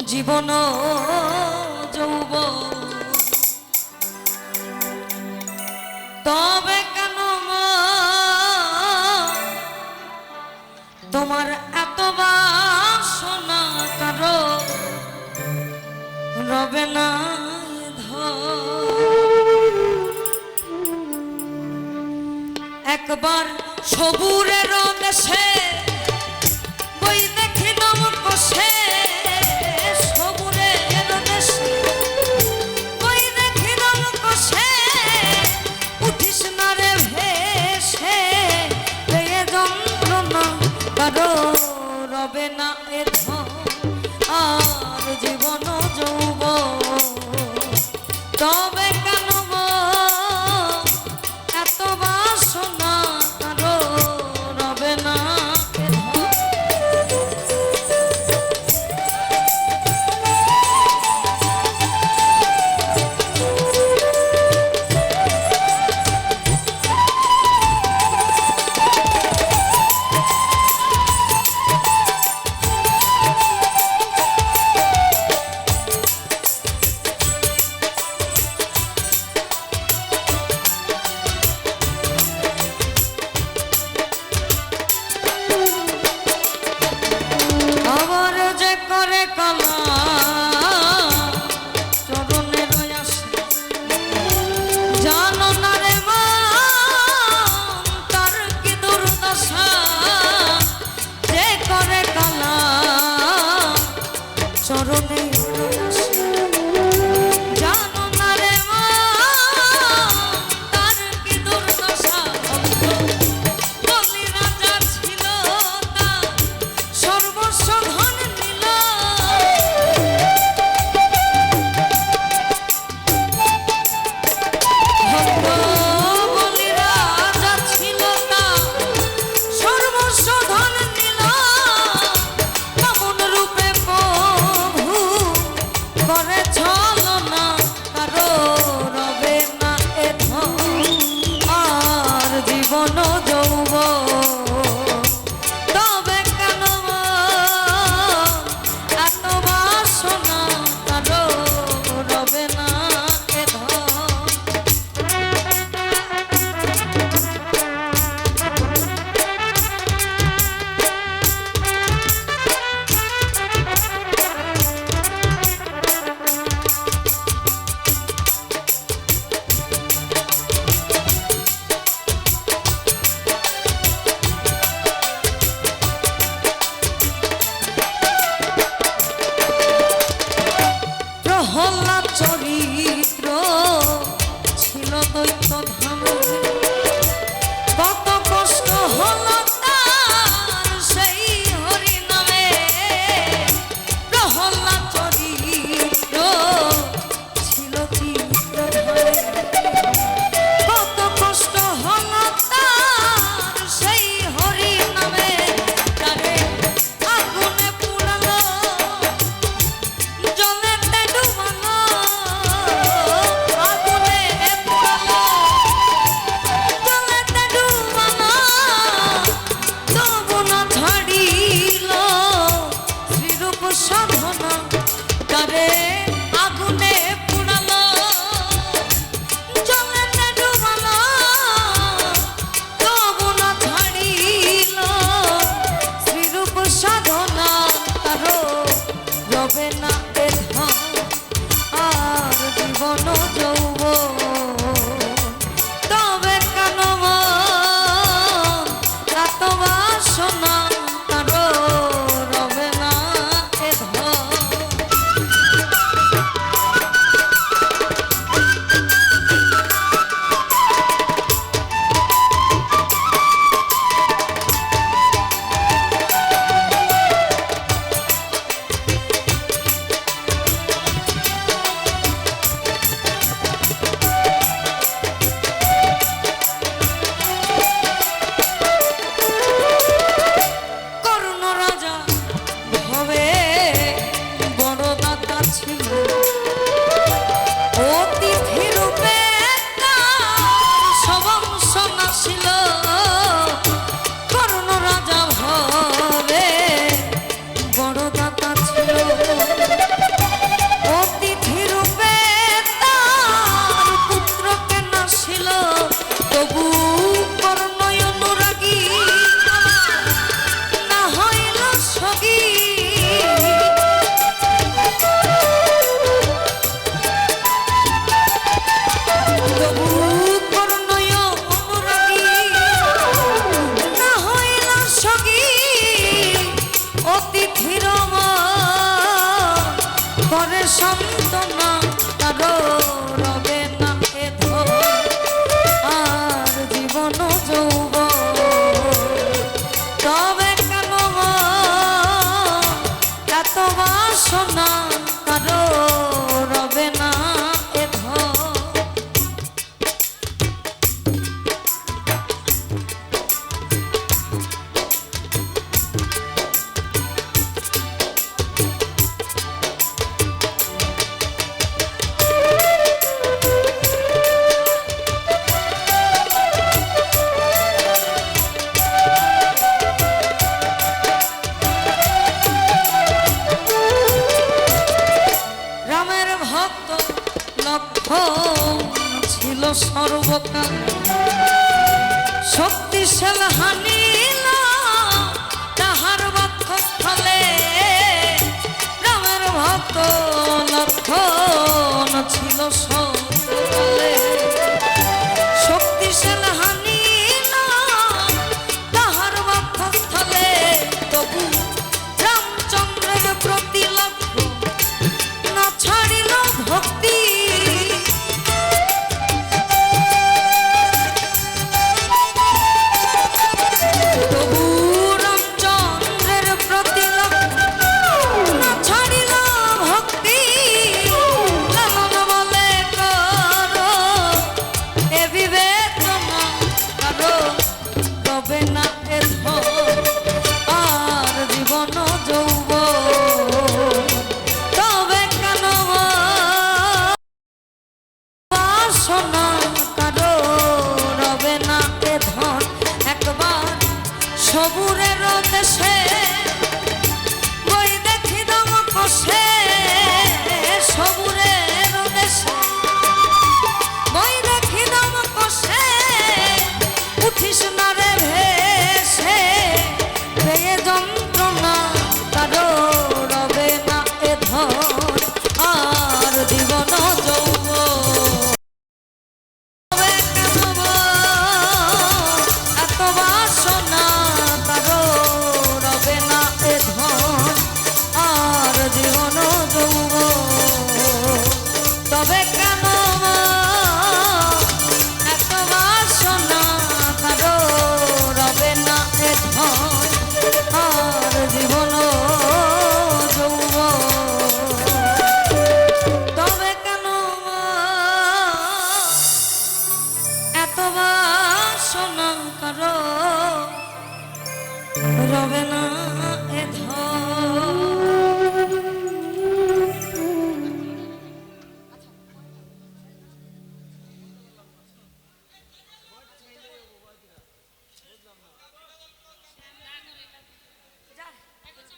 জীবন যৌবন তবে কেন তোমার এত বাসনা কারো রবে না একবার সবুরের দেশে বই দেখি নাম কষে সবুরের দেশে বই দেখি নাম কষে উঠিস না রে ভেসে পেয়ে যন্ত্রণা কারো রবে না এ ধন আর জীবন যৌবন তবে কেন এত বাসনা কারো রবে না এ ধন চরিত্র ছিল দৈত্য ধামে কত কষ্ট হলো তার সেই হরি নামে প্রহ্লাদ চরিত্র ছিল চিত্র ধামে কত কষ্ট হলো তার সেই হরি নামে তারে আগুনে পুড়ালো জলেতে ডুবালো সান্ত্বনা কারো রবে না এ ধন আর জীবন যৌবন তবে কেন এত বাসনা কারো রবে না এ ধন ছিল সর্বকাল শক্তিশাল হানি